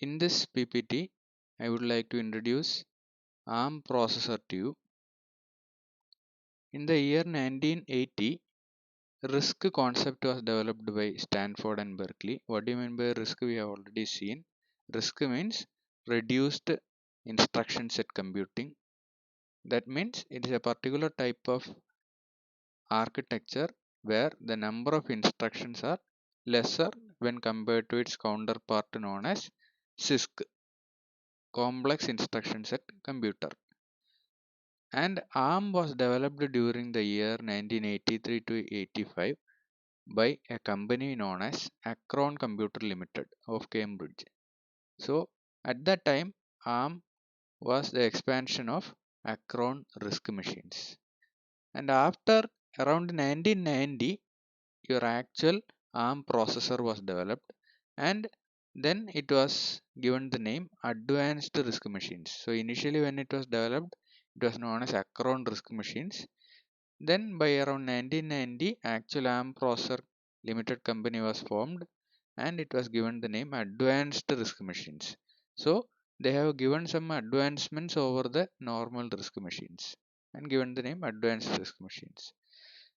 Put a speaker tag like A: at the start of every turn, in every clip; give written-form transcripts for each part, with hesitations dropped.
A: In this PPT, I would like to introduce ARM processor to you. In the year 1980, RISC concept was developed by Stanford and Berkeley. What do you mean by RISC? We have already seen. RISC means reduced instruction set computing. That means it is a particular type of architecture where the number of instructions are lesser when compared to its counterpart known as CISC, complex instruction set computer. And ARM was developed during the year 1983 to 85 by a company known as Akron Computer Limited of Cambridge. So at that time, ARM was the expansion of Akron RISC machines. And after around 1990, your actual ARM processor was developed, and then it was given the name Advanced RISC machines. So initially when it was developed, it was known as Akron RISC machines. Then by around 1990, actual ARM processor limited company was formed, and it was given the name Advanced RISC machines. So they have given some advancements over the normal RISC machines and given the name Advanced RISC machines.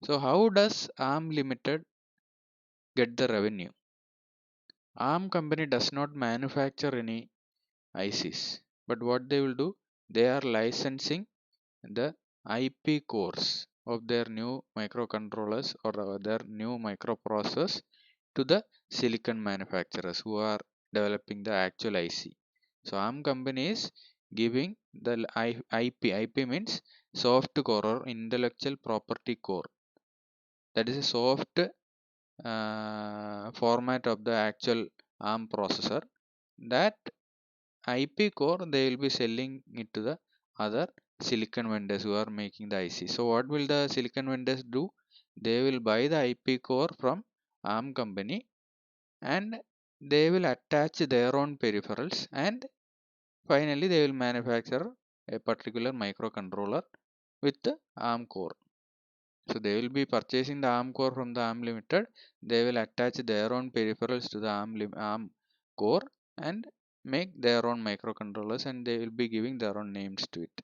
A: So how does ARM Limited get the revenue? ARM company does not manufacture any ICs, but what they will do, they are licensing the IP cores of their new microcontrollers or their new microprocessors to the silicon manufacturers who are developing the actual IC. So ARM company is giving the IP. IP means soft core or intellectual property core. That is a soft format of the actual ARM processor. That IP core they will be selling it to the other silicon vendors who are making the IC. So what will the silicon vendors do? They will buy the IP core from ARM company and they will attach their own peripherals, and finally they will manufacture a particular microcontroller with the ARM core. So they will be purchasing the ARM core from the ARM Limited. They will attach their own peripherals to the ARM core and make their own microcontrollers, and they will be giving their own names to it.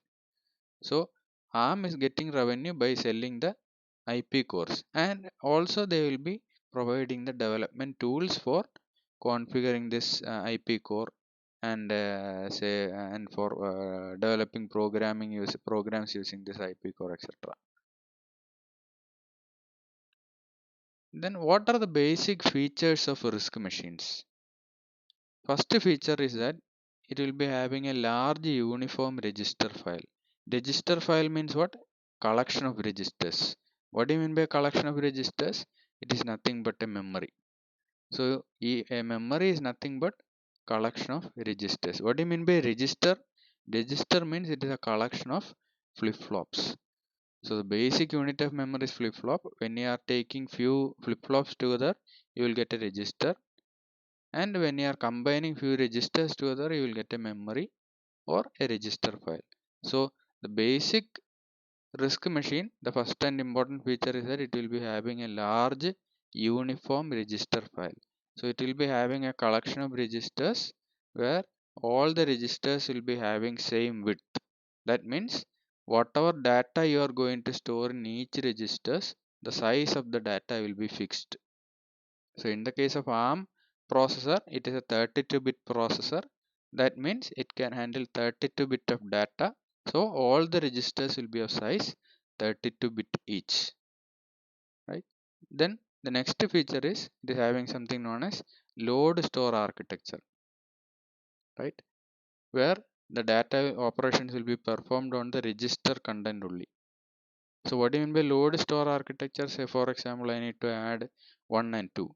A: So ARM is getting revenue by selling the IP cores, and also they will be providing the development tools for configuring this IP core and and for developing programs using this IP core, etc. Then what are the basic features of RISC machines? First feature is that it will be having a large uniform register file. Register file means what? Collection of registers. What do you mean by collection of registers? It is nothing but a memory. So a memory is nothing but collection of registers. What do you mean by register? Register means it is a collection of flip-flops. So the basic unit of memory is flip-flop. When you are taking few flip-flops together, you will get a register. And when you are combining few registers together, you will get a memory or a register file. So the basic RISC machine, the first and important feature is that it will be having a large uniform register file. So it will be having a collection of registers where all the registers will be having same width. That means whatever data you are going to store in each registers, the size of the data will be fixed. So in the case of ARM processor, it is a 32-bit processor. That means it can handle 32-bit of data. So all the registers will be of size 32-bit each, right? Then the next feature is it is having something known as load store architecture, right? Where the data operations will be performed on the register content only. So what do you mean by load store architecture? Say for example, I need to add 1 and 2.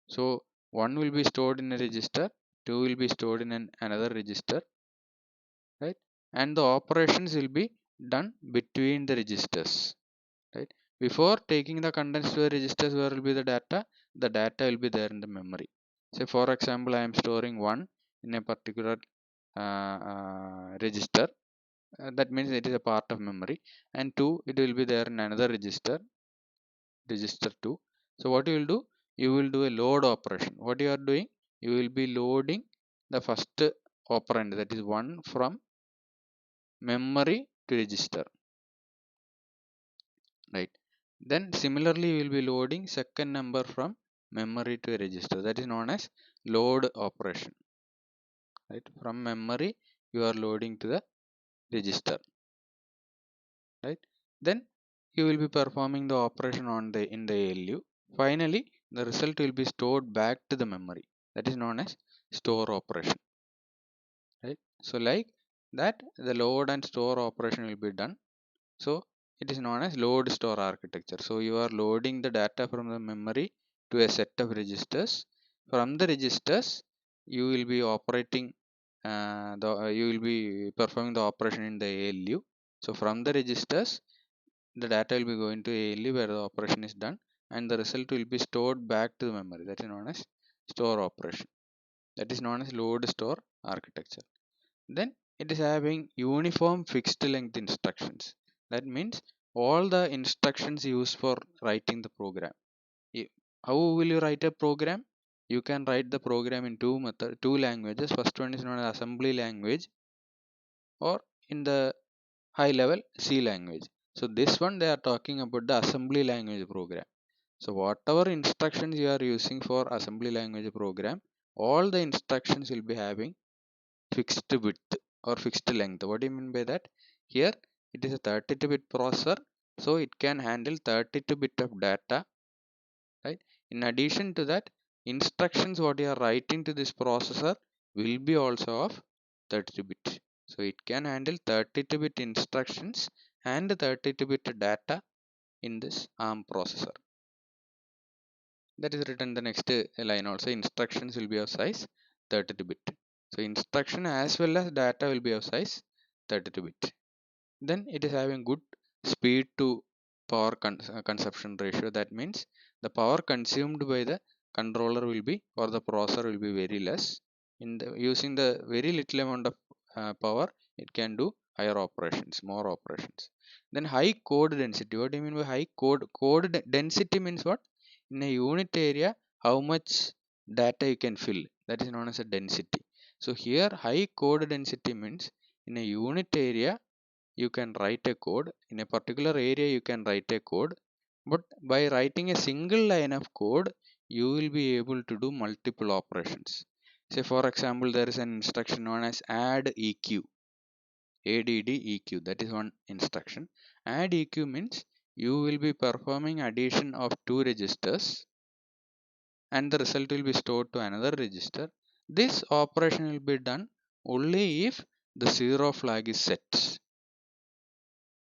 A: So 1 will be stored in a register, 2 will be stored in another register, right? And the operations will be done between the registers, right? Before taking the contents to the registers, where will be the data? The data will be there in the memory. Say for example, I am storing 1 in a particular register. That means it is a part of memory, and 2 it will be there in another register, register 2. So what you will do? You will do a load operation. What you are doing? You will be loading the first operand, that is 1 from memory to register, right? Then similarly we will be loading second number from memory to a register, that is known as load operation, right? From memory you are loading to the register, right? Then you will be performing the operation on the in the ALU. Finally the result will be stored back to the memory, that is known as store operation, right? So like that the load and store operation will be done. So it is known as load store architecture. So you are loading the data from the memory to a set of registers. From the registers you will be operating you will be performing the operation in the ALU. So from the registers the data will be going to ALU where the operation is done, and the result will be stored back to the memory, that is known as store operation, that is known as load store architecture. Then it is having uniform fixed length instructions. That means all the instructions used for writing the program. How will you write a program? You can write the program in two languages. First one is known as assembly language, or in the high level C language. So this one they are talking about the assembly language program. So whatever instructions you are using for assembly language program, all the instructions will be having fixed width or fixed length. What do you mean by that? Here it is a 32-bit processor, so it can handle 32-bit of data, right? In addition to that, instructions what you are writing to this processor will be also of 32-bit. So it can handle 32-bit instructions and 32-bit data in this ARM processor. That is written the next line also, instructions will be of size 32-bit. So instruction as well as data will be of size 32-bit. Then it is having good speed to power consumption ratio. That means the power consumed by the controller will be, or the processor will be very less. In the using the very little amount of power, it can do higher operations, more operations. Then high code density. What do you mean by high code density? Means what? In a unit area, how much data you can fill, that is known as a density. So here high code density means in a unit area you can write a code, in a particular area you can write a code, but by writing a single line of code you will be able to do multiple operations. Say for example, there is an instruction known as add eq, add eq, that is one instruction. Add eq means you will be performing addition of two registers and the result will be stored to another register. This operation will be done only if the zero flag is set.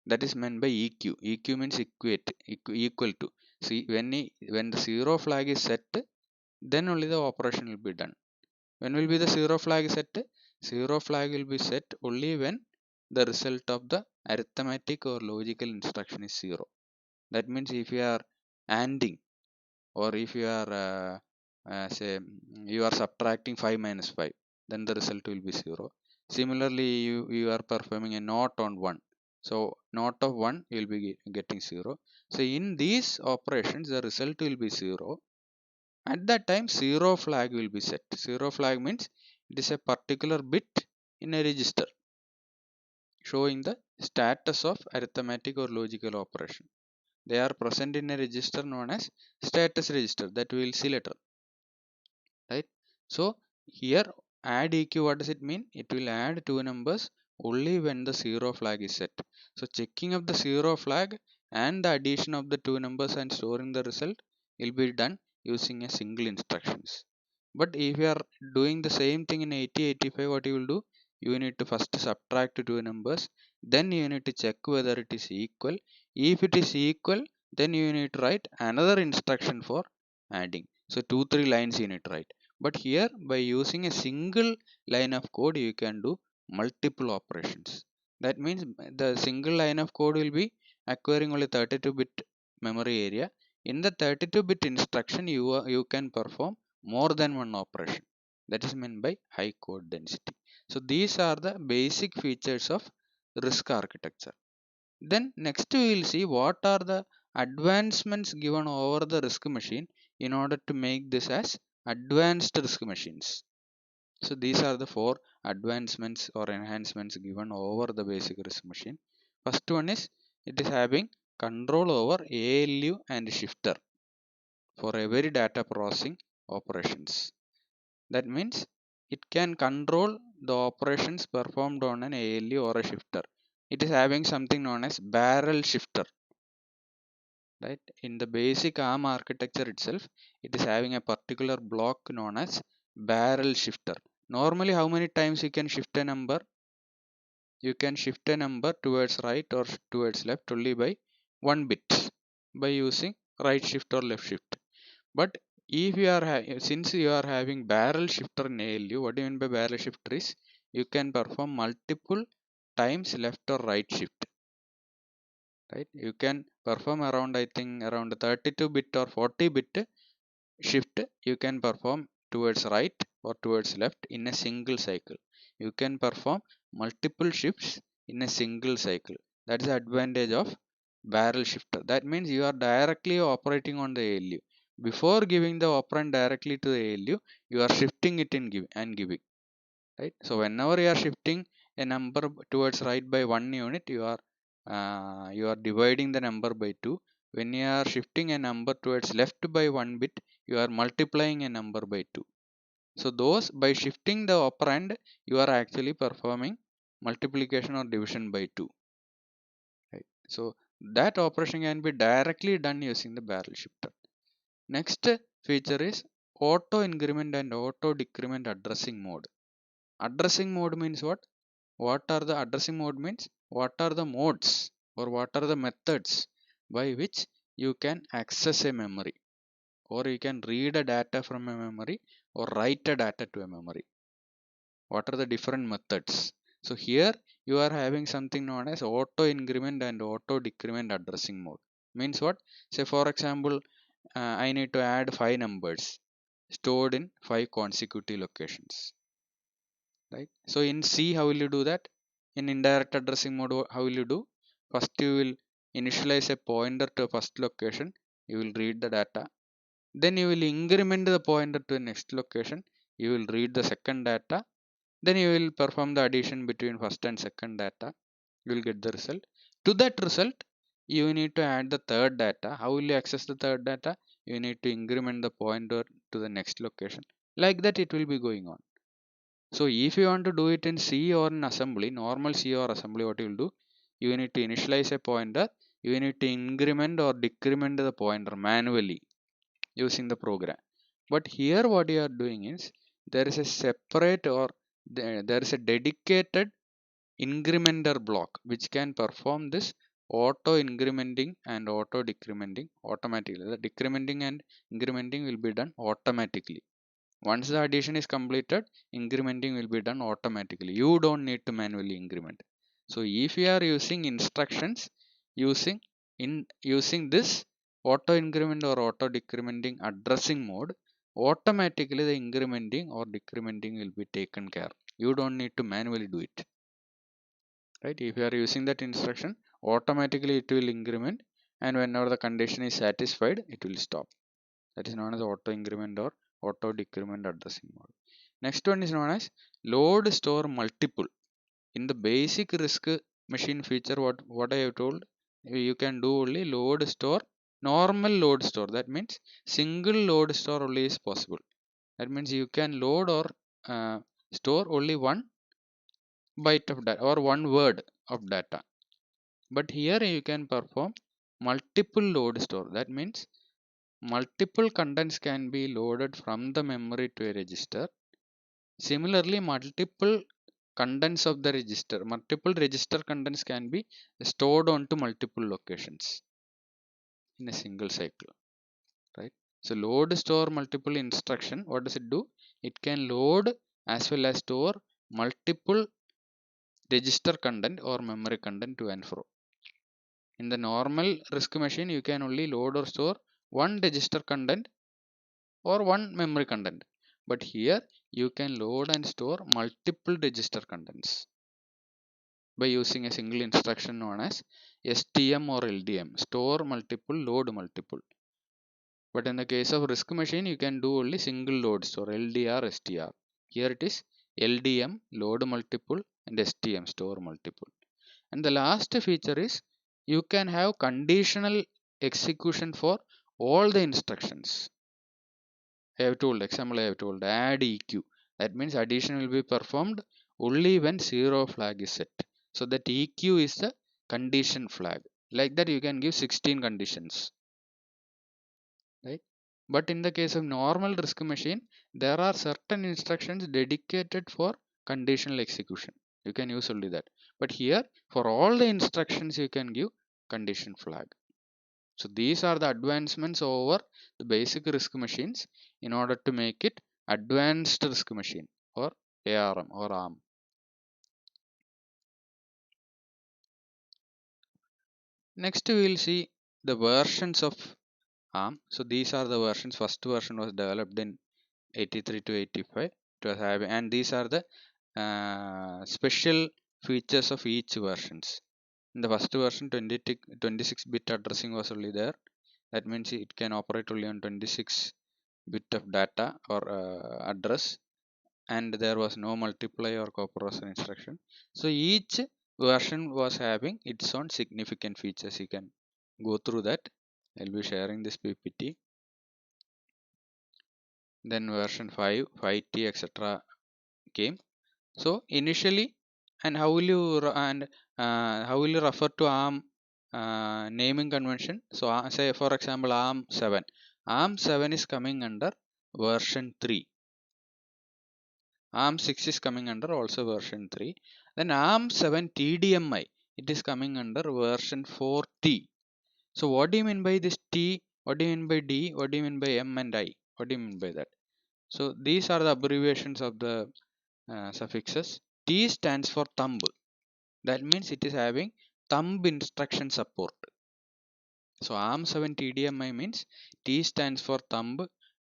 A: That is meant by eq. Eq means equal to. See, when the zero flag is set, then only the operation will be done. When will be the zero flag set? Zero flag will be set only when the result of the arithmetic or logical instruction is zero. That means if you are ANDing, or if you are say you are subtracting 5 minus 5, then the result will be 0. Similarly, you are performing a not on 1, so not of 1 you will be getting 0. So in these operations the result will be 0. At that time zero flag will be set. Zero flag means it is a particular bit in a register showing the status of arithmetic or logical operation. They are present in a register known as status register, that we will see later, right? So here add eq, what does it mean? It will add two numbers only when the zero flag is set. So checking of the zero flag and the addition of the two numbers and storing the result will be done using a single instructions. But if you are doing the same thing in 8085, what you will do, you need to first subtract two numbers, then you need to check whether it is equal. If it is equal, then you need to write another instruction for adding. So 2-3 lines you need to write. But here by using a single line of code you can do multiple operations. That means the single line of code will be acquiring only 32-bit memory area. In the 32-bit instruction you can perform more than one operation. That is meant by high code density. So these are the basic features of RISC architecture. Then next we will see what are the advancements given over the RISC machine in order to make this as advanced RISC machines. So these are the four advancements or enhancements given over the basic RISC machine. First one is it is having control over ALU and shifter for every data processing operations. That means it can control the operations performed on an ALU or a shifter. It is having something known as barrel shifter, right? In the basic ARM architecture itself, it is having a particular block known as barrel shifter. Normally, how many times you can shift a number? You can shift a number towards right or towards left only by one bit by using right shift or left shift. But if you are since you are having barrel shifter in ALU, what do you mean by barrel shifter is you can perform multiple times left or right shift, right? You can perform around, I think, around 32 bit or 40 bit shift you can perform towards right or towards left in a single cycle. You can perform multiple shifts in a single cycle. That's the advantage of barrel shifter. That means you are directly operating on the ALU. Before giving the operand directly to the ALU, you are shifting it in give and giving, right? So whenever you are shifting a number towards right by 1 unit, you are dividing the number by 2. When you are shifting a number towards left by 1 bit, you are multiplying a number by 2. So those, by shifting the operand, you are actually performing multiplication or division by 2, right? So that operation can be directly done using the barrel shifter. Next feature is auto increment and auto decrement addressing mode. Addressing mode means what? What are the addressing mode means? What are the modes or what are the methods by which you can access a memory, or you can read a data from a memory or write a data to a memory? What are the different methods? So here you are having something known as auto increment and auto decrement addressing mode. Means what? Say for example, I need to add 5 numbers stored in 5 consecutive locations, right? So in C, how will you do that? In indirect addressing mode, how will you do? First you will initialize a pointer to a first location, you will read the data, then you will increment the pointer to the next location, you will read the second data, then you will perform the addition between first and second data, you will get the result. To that result, you need to add the third data. How will you access the third data? You need to increment the pointer to the next location. Like that it will be going on. So if you want to do it in C or in assembly, normal C or assembly, what you will do? You need to initialize a pointer. You need to increment or decrement the pointer manually using the program. But here what you are doing is there is a separate, or there is a dedicated incrementer block which can perform this auto incrementing and auto decrementing automatically. The decrementing and incrementing will be done automatically. Once the addition is completed, incrementing will be done automatically. You don't need to manually increment. So if you are using instructions using this auto increment or auto decrementing addressing mode, automatically the incrementing or decrementing will be taken care. You don't need to manually do it, right? If you are using that instruction, automatically it will increment, and whenever the condition is satisfied, it will stop. That is known as auto increment or auto decrement addressing mode. Next one is known as load store multiple. In the basic RISC machine feature, what I have told, you can do only load store, normal load store. That means single load store only is possible. That means you can load or store only one byte of data or one word of data. But here you can perform multiple load store. That means multiple contents can be loaded from the memory to a register. Similarly, multiple contents of the register, multiple register contents can be stored onto multiple locations in a single cycle, right? So load store multiple instruction, what does it do? It can load as well as store multiple register content or memory content to and fro. In the normal RISC machine, you can only load or store one register content or one memory content, but here you can load and store multiple register contents by using a single instruction known as STM or LDM, store multiple, load multiple. But in the case of RISC machine, you can do only single load store, LDR, STR. Here it is LDM, load multiple, and STM, store multiple. And the last feature is you can have conditional execution for all the instructions. I have told, example I have told, add EQ. That means addition will be performed only when zero flag is set. So that EQ is the condition flag. Like that you can give 16 conditions, right? But in the case of normal RISC machine, there are certain instructions dedicated for conditional execution. You can use only that. But here, for all the instructions, you can give condition flag. So these are the advancements over the basic RISC machines in order to make it advanced RISC machine or ARM or ARM. Next we will see the versions of ARM. So these are the versions. First version was developed in 83 to 85. It was having, and these are the special features of each versions. In the first version, 26-bit addressing was only there. That means it can operate only on 26-bit of data or address, and there was no multiply or coprocessor instruction. So each version was having its own significant features. You can go through that. I'll be sharing this PPT. Then version 5, 5T, etc. came. So initially, and how will you how will you refer to ARM naming convention? So say for example ARM 7. ARM 7 is coming under version 3. ARM 6 is coming under also version 3. Then ARM 7 TDMI, it is coming under version 4T. So what do you mean by this T? What do you mean by D? What do you mean by M and I? What do you mean by that? So these are the abbreviations of the suffixes. T stands for thumb. That means it is having thumb instruction support. So ARM 7 TDMI means T stands for thumb,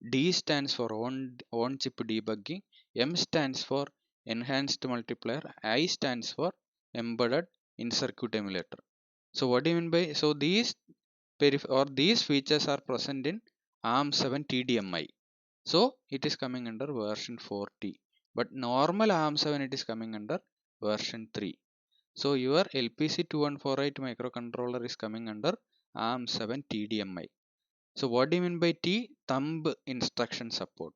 A: D stands for on chip debugging, M stands for enhanced multiplier, I stands for embedded in circuit emulator. So what do you mean by, so these features are present in ARM 7 TDMI. So it is coming under version 4T. But normal ARM 7 it is coming under version 3. So your LPC2148 microcontroller is coming under ARM 7 TDMI. So what do you mean by T? Thumb instruction support.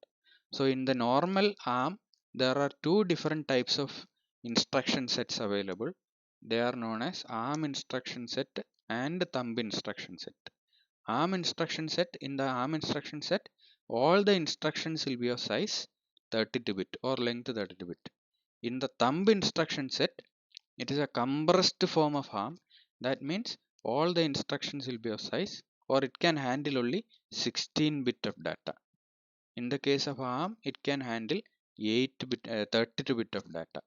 A: So in the normal ARM, there are two different types of instruction sets available. They are known as ARM instruction set and thumb instruction set. ARM instruction set, in the ARM instruction set, all the instructions will be of size 32-bit or length 32-bit. In the thumb instruction set, it is a compressed form of ARM. That means all the instructions will be of size, or it can handle only 16-bit of data. In the case of ARM, it can handle 8-bit, 32-bit of data.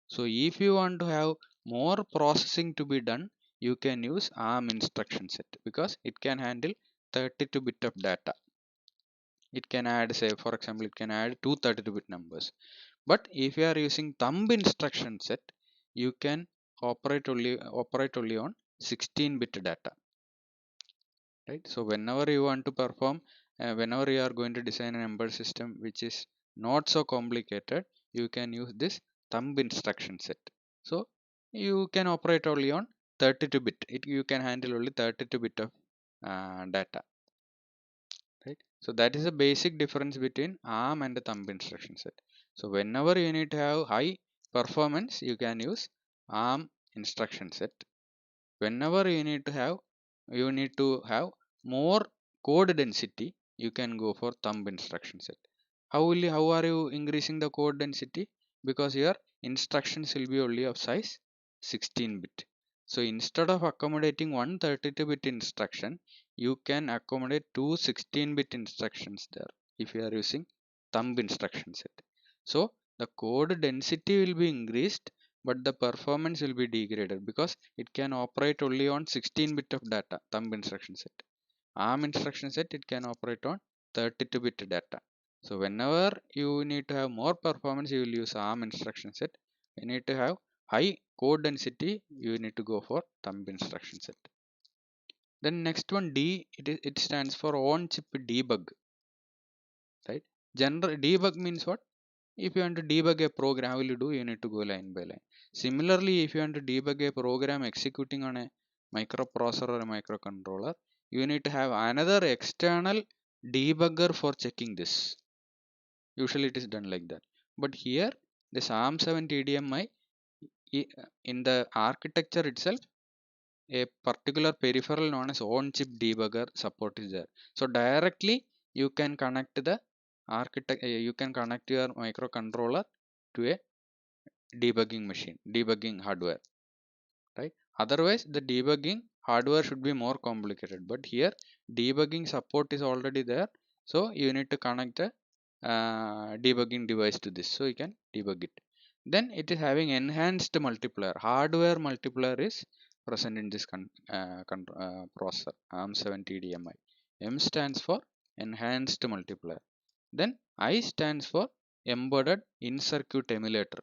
A: So if you want to have more processing to be done, you can use ARM instruction set because it can handle 32-bit of data. It can add, say for example, it can add two 32-bit numbers. But if you are using thumb instruction set, you can operate only on 16-bit data, right? So whenever you want to perform, whenever you are going to design an embedded system which is not so complicated, you can use this thumb instruction set. So you can operate only on 32-bit. You can handle only 32-bit of data, right? So that is a basic difference between ARM and the thumb instruction set. So whenever you need to have high performance, you can use ARM instruction set. Whenever you need to have more code density, you can go for thumb instruction set. How are you increasing the code density? Because your instructions will be only of size 16-bit. So instead of accommodating one 32-bit instruction, you can accommodate two 16-bit instructions there if you are using thumb instruction set. So the code density will be increased, but the performance will be degraded because it can operate only on 16-bit of data. Thumb instruction set. ARM instruction set, it can operate on 32-bit data. So whenever you need to have more performance, you will use ARM instruction set. You need to have high code density, you need to go for thumb instruction set. Then next one, D, it stands for on chip debug, right? General debug means what? if you want to debug a program, how will you do? You need to go line by line. Similarly, if you want to debug a program executing on a microprocessor or a microcontroller, you need to have another external debugger for checking this. Usually it is done like that, but here this ARM7 TDMI, in the architecture itself, a particular peripheral known as on chip debugger support is there. So directly you can connect the you can connect your microcontroller to a debugging machine, debugging hardware, right? Otherwise the debugging hardware should be more complicated, but here debugging support is already there, so you need to connect a debugging device to this, so you can debug it. Then it is having enhanced multiplier, hardware multiplier is present in this processor ARM7 TDMI. M stands for enhanced multiplier, then I stands for embedded in circuit emulator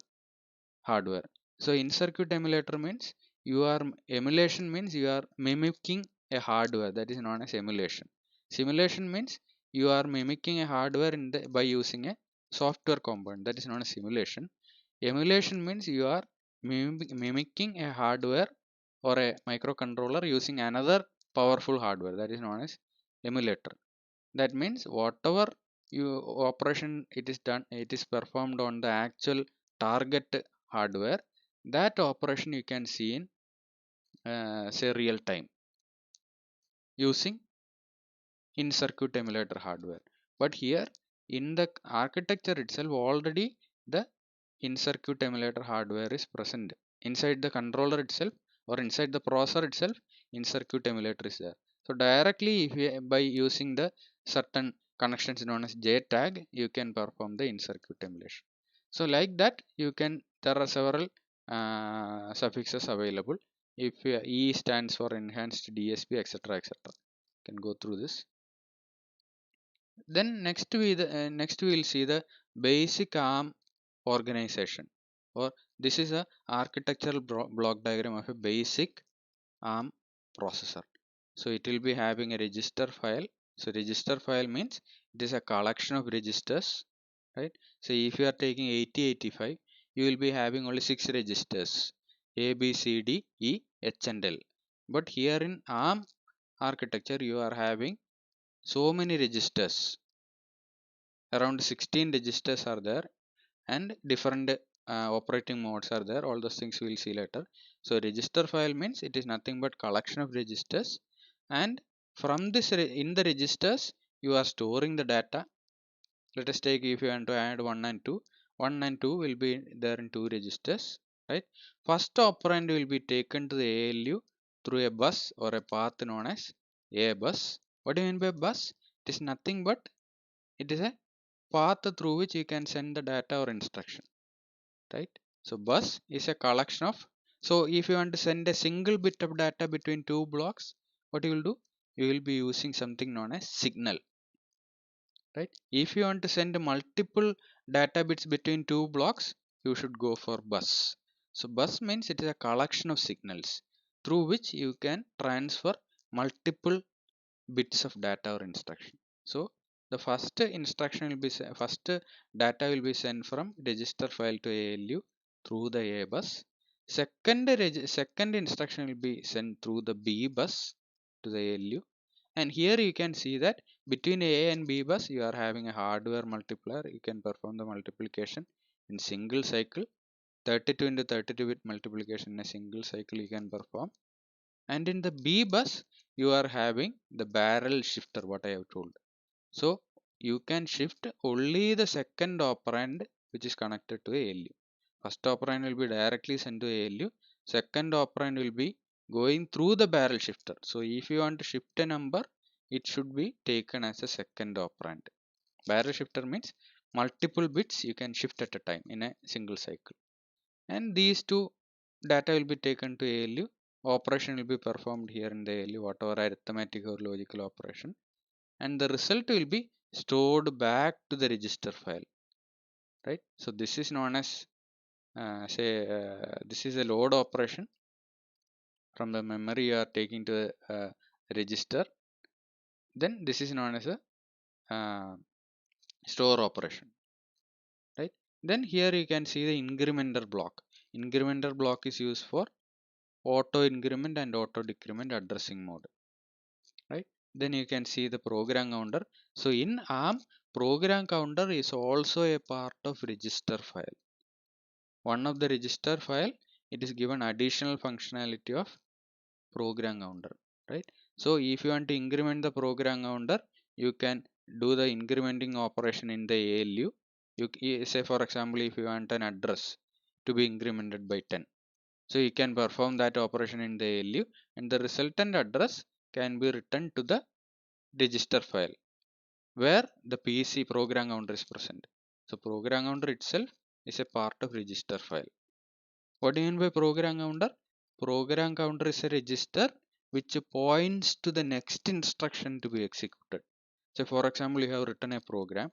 A: hardware. So in circuit emulator means you are, emulation means you are mimicking a hardware, that is known as emulation. Simulation means you are mimicking a hardware in the by using a software component, that is known as simulation. Emulation means you are mimicking a hardware or a microcontroller using another powerful hardware, that is known as emulator. That means whatever you operation it is done, it is performed on the actual target hardware, that operation you can see in say real time using in circuit emulator hardware. But here in the architecture itself already the in circuit emulator hardware is present inside the controller itself, or inside the processor itself. In circuit emulator is there, so directly if you, by using the certain connections known as JTAG, you can perform the in circuit emulation. So like that you can, there are several suffixes available. If E stands for enhanced DSP, etc, etc, can go through this. Then next we will see the basic ARM organization, or this is a architectural block diagram of a basic ARM processor. So it will be having a register file. So register file means it is a collection of registers, right? So if you are taking 8085, you will be having only 6 registers, A, B, C, D, E, H and L. But here in ARM architecture you are having so many registers, around 16 registers are there, and different operating modes are there. All those things we will see later. So register file means it is nothing but collection of registers, and from this in the registers you are storing the data. Let us take, if you want to add 1 and 2, 1 and 2 will be there in 2 registers, right? First operand will be taken to the ALU through a bus or a path known as a bus. What do you mean by bus? It is nothing but it is a path through which you can send the data or instruction, right? So bus is a collection of, so if you want to send a single bit of data between two blocks, what you will do? You will be using something known as signal, right? If you want to send multiple data bits between two blocks, you should go for bus. So bus means it is a collection of signals through which you can transfer multiple bits of data or instruction. So the first instruction will be first data will be sent from register file to ALU through the A bus. Second instruction will be sent through the B bus to the ALU. And here you can see that between A and B bus you are having a hardware multiplier. You can perform the multiplication in single cycle. 32 into 32 bit multiplication in a single cycle you can perform. And in the B bus you are having the barrel shifter, what I have told. So you can shift only the second operand which is connected to ALU. First operand will be directly sent to ALU. Second operand will be going through the barrel shifter. So if you want to shift a number, it should be taken as a second operand. Barrel shifter means multiple bits you can shift at a time in a single cycle. And these two data will be taken to ALU. Operation will be performed here in the ALU, whatever arithmetic or logical operation, and the result will be stored back to the register file, right? So this is known as this is a load operation. From the memory you are taking to a register, then this is known as a store operation, right? Then here you can see the incrementer block. Incrementer block is used for auto increment and auto decrement addressing mode, right? Then you can see the program counter. So in ARM, program counter is also a part of register file. One of the register file, it is given additional functionality of program counter, right? So if you want to increment the program counter, you can do the incrementing operation in the ALU. Say for example, if you want an address to be incremented by 10, so you can perform that operation in the ALU, and the resultant address can be written to the register file where the PC program counter is present. So program counter itself is a part of register file. What do you mean by program counter? Program counter is a register which points to the next instruction to be executed. So for example, you have written a program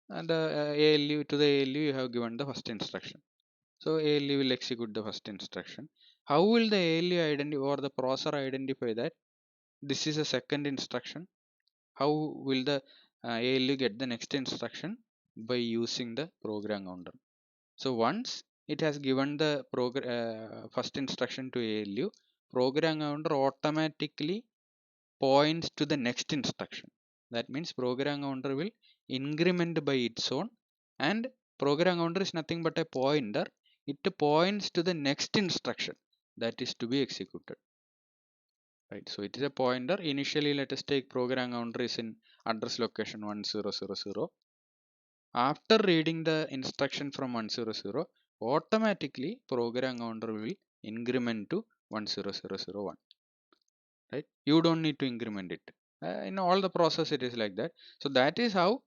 A: and ALU, to the ALU you have given the first instruction. So ALU will execute the first instruction. How will the ALU identify, or the processor identify that this is a second instruction? How will the ALU get the next instruction? By using the program counter. So once it has given the first instruction to ALU, program counter automatically points to the next instruction. That means program counter will increment by its own, and program counter is nothing but a pointer. It points to the next instruction that is to be executed. Right, so it is a pointer. Initially, let us take program counter is in address location 1000. After reading the instruction from 100, automatically program counter will increment to 10001. Right, you don't need to increment it. In all the process it is like that. So that is how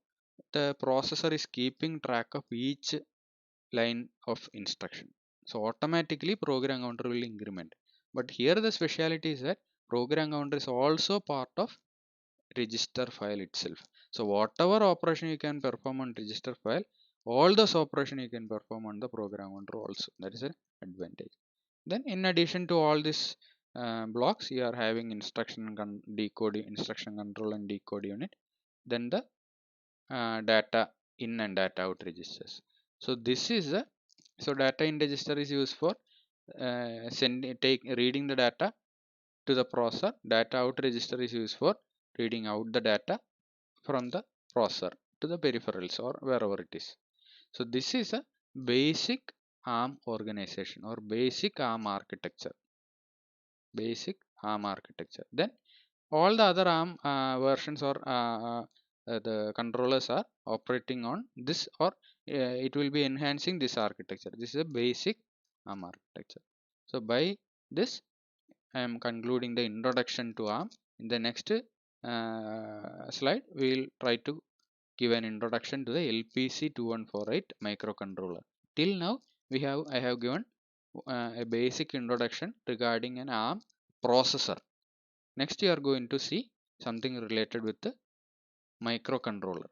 A: the processor is keeping track of each line of instruction. So automatically program counter will increment. But here the speciality is that program counter is also part of register file itself. So whatever operation you can perform on register file, all those operation you can perform on the program counter also. That is an advantage. Then in addition to all these blocks, you are having decode, instruction control and decode unit. Then the data in and data out registers. So this is a, so data in register is used for reading the data to the processor. Data out register is used for reading out the data from the processor to the peripherals or wherever it is. So this is a basic ARM organization or basic ARM architecture. Basic ARM architecture. Then all the other ARM versions or the controllers are operating on this, or it will be enhancing this architecture. This is a basic ARM architecture. So by this I am concluding the introduction to ARM. In the next slide we will try to give an introduction to the LPC2148 microcontroller. Till now I have given a basic introduction regarding an ARM processor. Next you are going to see something related with the microcontroller.